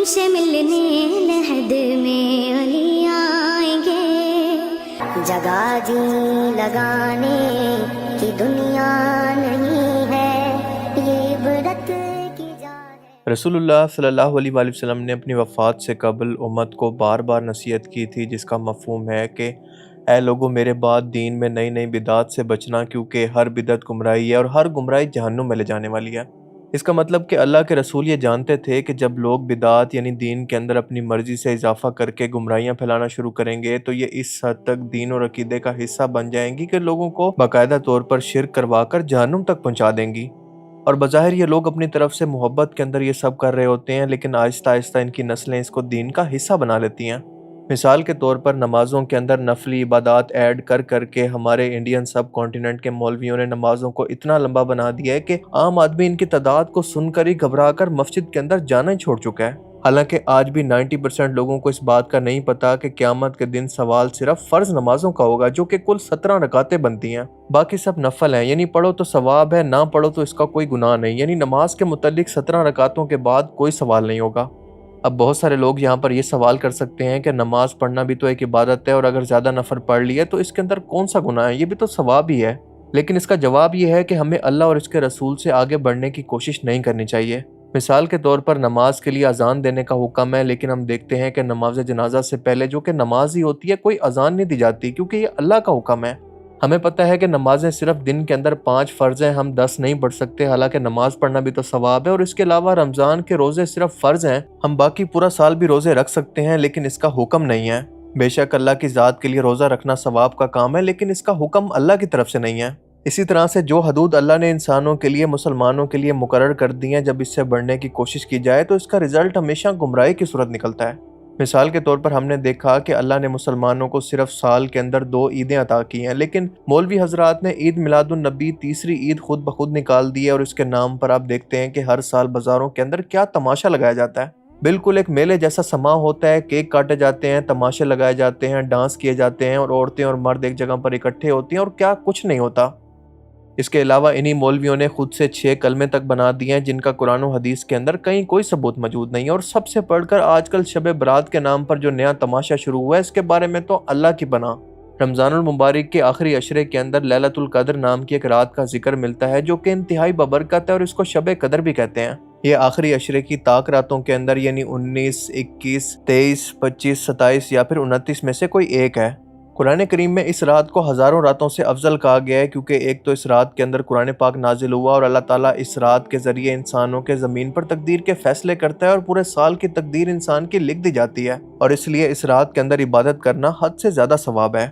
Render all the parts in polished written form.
سے ملنے لحد میں علی آئیں گے، جگہ جی لگانے کی دنیا نہیں ہے، یہ عبرت کی جا ہے۔ رسول اللہ صلی اللہ علیہ وآلہ وسلم نے اپنی وفات سے قبل امت کو بار بار نصیحت کی تھی، جس کا مفہوم ہے کہ اے لوگو میرے بعد دین میں نئی نئی بدعات سے بچنا، کیونکہ ہر بدعت گمراہی ہے اور ہر گمراہی جہنم میں لے جانے والی ہے۔ اس کا مطلب کہ اللہ کے رسول یہ جانتے تھے کہ جب لوگ بدعات یعنی دین کے اندر اپنی مرضی سے اضافہ کر کے گمراہیاں پھیلانا شروع کریں گے تو یہ اس حد تک دین اور عقیدے کا حصہ بن جائیں گی کہ لوگوں کو باقاعدہ طور پر شرک کروا کر جہنم تک پہنچا دیں گی۔ اور بظاہر یہ لوگ اپنی طرف سے محبت کے اندر یہ سب کر رہے ہوتے ہیں، لیکن آہستہ آہستہ ان کی نسلیں اس کو دین کا حصہ بنا لیتی ہیں۔ مثال کے طور پر نمازوں کے اندر نفلی عبادات ایڈ کر کر کے ہمارے انڈین سب کانٹیننٹ کے مولویوں نے نمازوں کو اتنا لمبا بنا دیا ہے کہ عام آدمی ان کی تعداد کو سن کر ہی گھبرا کر مسجد کے اندر جانا ہی چھوڑ چکا ہے۔ حالانکہ آج بھی 90% لوگوں کو اس بات کا نہیں پتا کہ قیامت کے دن سوال صرف فرض نمازوں کا ہوگا، جو کہ کل 17 رکعتیں بنتی ہیں، باقی سب نفل ہیں، یعنی پڑھو تو ثواب ہے، نہ پڑھو تو اس کا کوئی گناہ نہیں، یعنی نماز کے متعلق 17 رکعتوں کے بعد کوئی سوال نہیں ہوگا۔ اب بہت سارے لوگ یہاں پر یہ سوال کر سکتے ہیں کہ نماز پڑھنا بھی تو ایک عبادت ہے، اور اگر زیادہ نفل پڑھ لیے تو اس کے اندر کون سا گناہ ہے، یہ بھی تو ثواب ہی ہے۔ لیکن اس کا جواب یہ ہے کہ ہمیں اللہ اور اس کے رسول سے آگے بڑھنے کی کوشش نہیں کرنی چاہیے۔ مثال کے طور پر نماز کے لیے اذان دینے کا حکم ہے، لیکن ہم دیکھتے ہیں کہ نماز جنازہ سے پہلے جو کہ نماز ہی ہوتی ہے کوئی اذان نہیں دی جاتی، کیونکہ یہ اللہ کا حکم ہے۔ ہمیں پتہ ہے کہ نمازیں صرف دن کے اندر 5 فرض ہیں، ہم 10 نہیں پڑھ سکتے، حالانکہ نماز پڑھنا بھی تو ثواب ہے، اور اس کے علاوہ رمضان کے روزے صرف فرض ہیں، ہم باقی پورا سال بھی روزے رکھ سکتے ہیں، لیکن اس کا حکم نہیں ہے۔ بے شک اللہ کی ذات کے لیے روزہ رکھنا ثواب کا کام ہے، لیکن اس کا حکم اللہ کی طرف سے نہیں ہے۔ اسی طرح سے جو حدود اللہ نے انسانوں کے لیے، مسلمانوں کے لیے مقرر کر دی ہیں، جب اس سے بڑھنے کی کوشش کی جائے تو اس کا رزلٹ ہمیشہ گمراہی کی صورت نکلتا ہے۔ مثال کے طور پر ہم نے دیکھا کہ اللہ نے مسلمانوں کو صرف سال کے اندر 2 عیدیں عطا کی ہیں، لیکن مولوی حضرات نے عید میلاد النبی تیسری عید خود بخود نکال دی ہے، اور اس کے نام پر آپ دیکھتے ہیں کہ ہر سال بازاروں کے اندر کیا تماشا لگایا جاتا ہے۔ بالکل ایک میلے جیسا سما ہوتا ہے، کیک کاٹے جاتے ہیں، تماشے لگائے جاتے ہیں، ڈانس کیے جاتے ہیں، اور عورتیں اور مرد ایک جگہ پر اکٹھے ہوتے ہیں، اور کیا کچھ نہیں ہوتا۔ اس کے علاوہ انہی مولویوں نے خود سے 6 کلمے تک بنا دیے ہیں، جن کا قرآن و حدیث کے اندر کہیں کوئی ثبوت موجود نہیں ہے، اور سب سے پڑھ کر آج کل شب برات کے نام پر جو نیا تماشا شروع ہوا ہے، اس کے بارے میں تو اللہ کی پناہ۔ رمضان المبارک کے آخری عشرے کے اندر لیلۃ القدر نام کی ایک رات کا ذکر ملتا ہے، جو کہ انتہائی ببرکت ہے، اور اس کو شب قدر بھی کہتے ہیں۔ یہ آخری عشرے کی طاق راتوں کے اندر، یعنی 19، 21، 23، 25، 27 یا پھر 29 میں سے کوئی ایک ہے۔ قرآن کریم میں اس رات کو ہزاروں راتوں سے افضل کہا گیا ہے، کیونکہ ایک تو اس رات کے اندر قرآن پاک نازل ہوا، اور اللہ تعالیٰ اس رات کے ذریعے انسانوں کے زمین پر تقدیر کے فیصلے کرتا ہے، اور پورے سال کی تقدیر انسان کی لکھ دی جاتی ہے، اور اس لیے اس رات کے اندر عبادت کرنا حد سے زیادہ ثواب ہے۔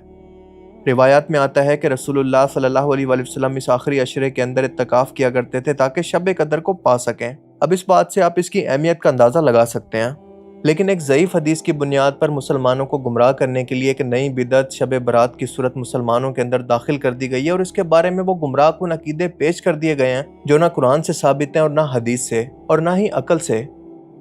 روایات میں آتا ہے کہ رسول اللہ صلی اللہ علیہ وآلہ وسلم اس آخری عشرے کے اندر اعتکاف کیا کرتے تھے تاکہ شب قدر کو پا سکیں۔ اب اس بات سے آپ اس کی اہمیت کا اندازہ لگا سکتے ہیں۔ لیکن ایک ضعیف حدیث کی بنیاد پر مسلمانوں کو گمراہ کرنے کے لیے ایک نئی بدعت شب برات کی صورت مسلمانوں کے اندر داخل کر دی گئی ہے، اور اس کے بارے میں وہ گمراہ کن عقیدے پیش کر دیے گئے ہیں جو نہ قرآن سے ثابت ہیں، اور نہ حدیث سے، اور نہ ہی عقل سے۔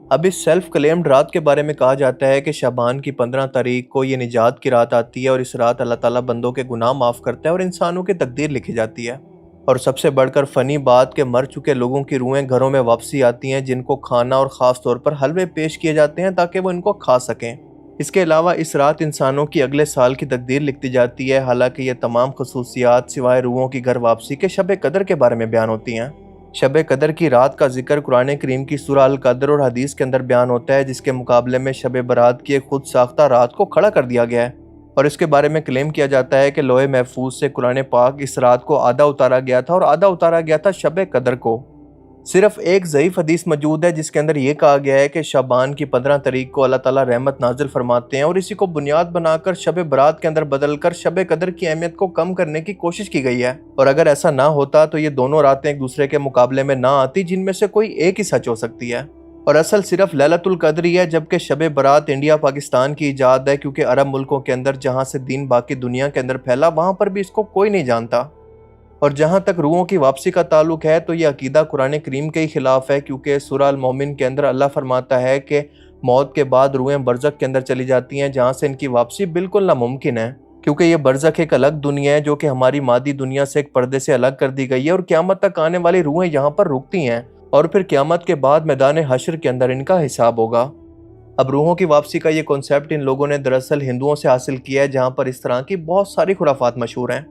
اب اس سیلف کلیمڈ رات کے بارے میں کہا جاتا ہے کہ شعبان کی 15 تاریخ کو یہ نجات کی رات آتی ہے، اور اس رات اللہ تعالیٰ بندوں کے گناہ معاف کرتا ہے اور انسانوں کی تقدیر لکھی جاتی ہے۔ اور سب سے بڑھ کر فنی بات کہ مر چکے لوگوں کی روحیں گھروں میں واپسی آتی ہیں، جن کو کھانا اور خاص طور پر حلوے پیش کیے جاتے ہیں تاکہ وہ ان کو کھا سکیں۔ اس کے علاوہ اس رات انسانوں کی اگلے سال کی تقدیر لکھتی جاتی ہے، حالانکہ یہ تمام خصوصیات سوائے روحوں کی گھر واپسی کے شب قدر کے بارے میں بیان ہوتی ہیں۔ شب قدر کی رات کا ذکر قرآن کریم کی سورہ القدر اور حدیث کے اندر بیان ہوتا ہے، جس کے مقابلے میں شب برات کی ایک خود ساختہ رات کو کھڑا کر دیا گیا ہے، اور اس کے بارے میں کلیم کیا جاتا ہے کہ لوح محفوظ سے قرآن پاک اس رات کو آدھا اتارا گیا تھا، اور آدھا اتارا گیا تھا شب قدر کو۔ صرف ایک ضعیف حدیث موجود ہے جس کے اندر یہ کہا گیا ہے کہ شعبان کی 15 تاریخ کو اللہ تعالیٰ رحمت نازل فرماتے ہیں، اور اسی کو بنیاد بنا کر شب برات کے اندر بدل کر شب قدر کی اہمیت کو کم کرنے کی کوشش کی گئی ہے، اور اگر ایسا نہ ہوتا تو یہ دونوں راتیں ایک دوسرے کے مقابلے میں نہ آتی، جن میں سے کوئی ایک ہی سچ ہو سکتی ہے۔ اور اصل صرف لیلۃ القدر ہی ہے، جبکہ شب برات انڈیا پاکستان کی ایجاد ہے، کیونکہ عرب ملکوں کے اندر جہاں سے دین باقی دنیا کے اندر پھیلا، وہاں پر بھی اس کو کوئی نہیں جانتا۔ اور جہاں تک روحوں کی واپسی کا تعلق ہے تو یہ عقیدہ قرآن کریم کے ہی خلاف ہے، کیونکہ سورہ المومن کے اندر اللہ فرماتا ہے کہ موت کے بعد روحیں برزخ کے اندر چلی جاتی ہیں، جہاں سے ان کی واپسی بالکل ناممکن ہے، کیونکہ یہ برزخ ایک الگ دنیا ہے جو کہ ہماری مادی دنیا سے ایک پردے سے الگ کر دی گئی ہے، اور قیامت تک آنے والی روحیں یہاں پر رکتی ہیں، اور پھر قیامت کے بعد میدان حشر کے اندر ان کا حساب ہوگا۔ اب روحوں کی واپسی کا یہ کانسیپٹ ان لوگوں نے دراصل ہندوؤں سے حاصل کیا ہے، جہاں پر اس طرح کی بہت ساری خرافات مشہور ہیں۔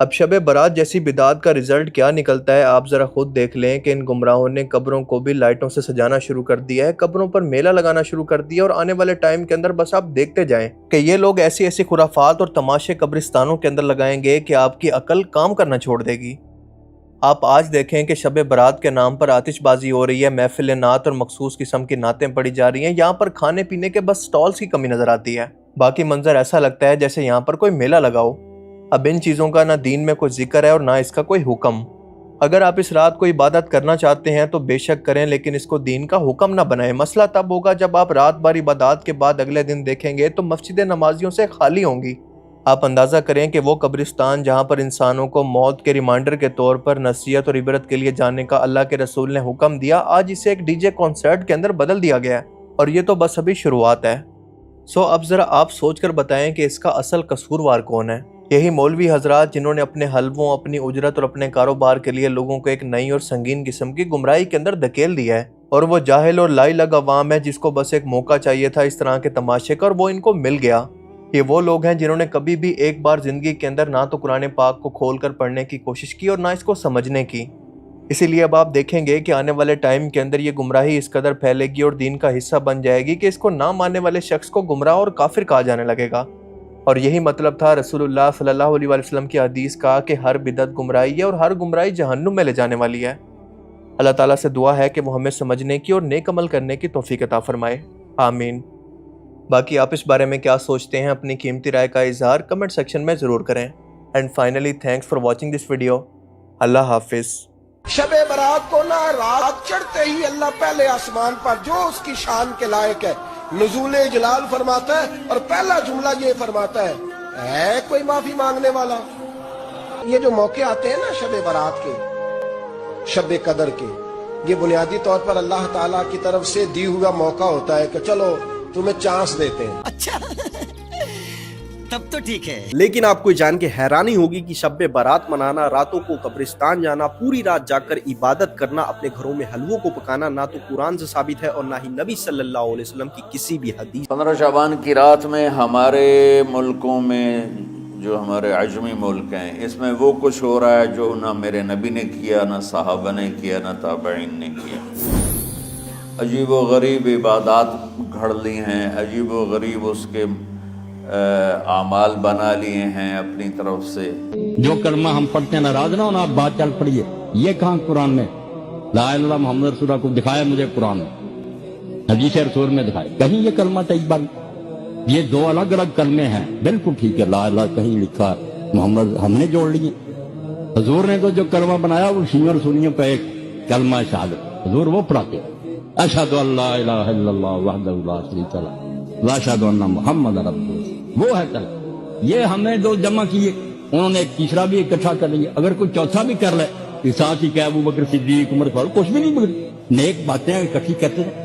اب شب برات جیسی بدعات کا رزلٹ کیا نکلتا ہے آپ ذرا خود دیکھ لیں کہ ان گمراہوں نے قبروں کو بھی لائٹوں سے سجانا شروع کر دیا ہے، قبروں پر میلہ لگانا شروع کر دیا، اور آنے والے ٹائم کے اندر بس آپ دیکھتے جائیں کہ یہ لوگ ایسی ایسی خرافات اور تماشے قبرستانوں کے اندر لگائیں گے کہ آپ کی عقل کام کرنا چھوڑ دے گی۔ آپ آج دیکھیں کہ شب برات کے نام پر آتش بازی ہو رہی ہے، محفل نعت اور مخصوص قسم کی نعتیں پڑھی جا رہی ہیں، یہاں پر کھانے پینے کے بس سٹالز کی کمی نظر آتی ہے، باقی منظر ایسا لگتا ہے جیسے یہاں پر کوئی میلہ لگاؤ۔ اب ان چیزوں کا نہ دین میں کوئی ذکر ہے اور نہ اس کا کوئی حکم۔ اگر آپ اس رات کو عبادت کرنا چاہتے ہیں تو بے شک کریں، لیکن اس کو دین کا حکم نہ بنائیں۔ مسئلہ تب ہوگا جب آپ رات بھر عبادات کے بعد اگلے دن دیکھیں گے تو مسجدیں نمازیوں سے خالی ہوں گی۔ آپ اندازہ کریں کہ وہ قبرستان جہاں پر انسانوں کو موت کے ریمائنڈر کے طور پر نصیحت اور عبرت کے لیے جانے کا اللہ کے رسول نے حکم دیا، آج اسے ایک ڈی جے کنسرٹ کے اندر بدل دیا گیا ہے، اور یہ تو بس ابھی شروعات ہے۔ اب ذرا آپ سوچ کر بتائیں کہ اس کا اصل قصوروار کون ہے؟ یہی مولوی حضرات جنہوں نے اپنے حلووں، اپنی اجرت اور اپنے کاروبار کے لیے لوگوں کو ایک نئی اور سنگین قسم کی گمراہی کے اندر دھکیل دیا ہے، اور وہ جاہل اور لائی لگ عوام ہے جس کو بس ایک موقع چاہیے تھا اس طرح کے تماشے کا، اور وہ ان کو مل گیا۔ یہ وہ لوگ ہیں جنہوں نے کبھی بھی ایک بار زندگی کے اندر نہ تو قرآن پاک کو کھول کر پڑھنے کی کوشش کی اور نہ اس کو سمجھنے کی۔ اسی لیے اب آپ دیکھیں گے کہ آنے والے ٹائم کے اندر یہ گمراہی اس قدر پھیلے گی اور دین کا حصہ بن جائے گی کہ اس کو نہ ماننے والے شخص کو گمراہ اور کافر کہا جانے لگے گا۔ اور یہی مطلب تھا رسول اللہ صلی اللہ علیہ وسلم کی حدیث کا کہ ہر بدعت گمراہی ہے اور ہر گمراہی جہنم میں لے جانے والی ہے۔ اللہ تعالیٰ سے دعا ہے کہ وہ ہمیں سمجھنے کی اور نیک عمل کرنے کی توفیق عطا فرمائے، آمین۔ باقی آپ اس بارے میں کیا سوچتے ہیں؟ اپنی قیمتی رائے کا اظہار کمنٹ سیکشن میں ضرور کریں۔ And finally thanks for watching this video. اللہ حافظ۔ شب برات کو نہ رات چڑھتے ہی اللہ پہلے آسمان پر جو اس کی شان کے لائق ہے نزول جلال فرماتا ہے، اور پہلا جملہ یہ فرماتا ہے کوئی معافی مانگنے والا؟ یہ جو موقع آتے ہیں نا شب برات کے، شب قدر کے، یہ بنیادی طور پر اللہ تعالیٰ کی طرف سے دی ہوا موقع ہوتا ہے کہ چلو تمہیں چانس دیتے ہیں۔ اچھا تب تو ٹھیک ہے۔ لیکن آپ کو جان کے حیرانی ہوگی کہ شب برات منانا، راتوں کو قبرستان جانا، پوری رات جا کر عبادت کرنا، اپنے گھروں میں حلووں کو پکانا نہ تو قرآن سے ثابت ہے اور نہ ہی نبی صلی اللہ علیہ وسلم کی کسی بھی حدیث۔ 15 شعبان کی رات میں ہمارے ملکوں میں، جو ہمارے عجمی ملک ہیں، اس میں وہ کچھ ہو رہا ہے جو نہ میرے نبی نے کیا، نہ صحابہ نے کیا، نہ تابعین نے کیا۔ عجیب و غریب عبادات گھڑ لی ہیں، عجیب و غریب اس کے اعمال بنا لیے ہیں اپنی طرف سے۔ جو کلمہ ہم پڑھتے ہیں ناراض نہ ہونا، آپ بات چل پڑیے، یہ کہاں قرآن میں لا الہ الا اللہ محمد رسول اللہ کو دکھایا مجھے قرآن میں، حدیث رسول میں دکھایا کہیں یہ کلمہ طیبہ؟ یہ دو الگ الگ کلمے ہیں، بالکل ٹھیک ہے، لا الہ کہیں لکھا ہے، محمد ہم نے جوڑ لیے۔ حضور نے تو جو کلمہ بنایا وہ شیعوں اور سنیوں کا ایک کلمہ شہادت، حضور وہ پڑھاتے اشہد ان لا الہ الا اللہ وحدہ لا شریک لہ واشہد ان محمد رسول اللہ، وہ ہے کلمہ۔ یہ ہم نے دو جمع کیے، انہوں نے ایک تیسرا بھی اکٹھا کر لیا، اگر کوئی چوتھا بھی کر لے، ساتھ ہی کہ ابو بکر صدیق، عمر فاروق، کچھ بھی نہیں، نیک باتیں اکٹھی کرتے ہیں۔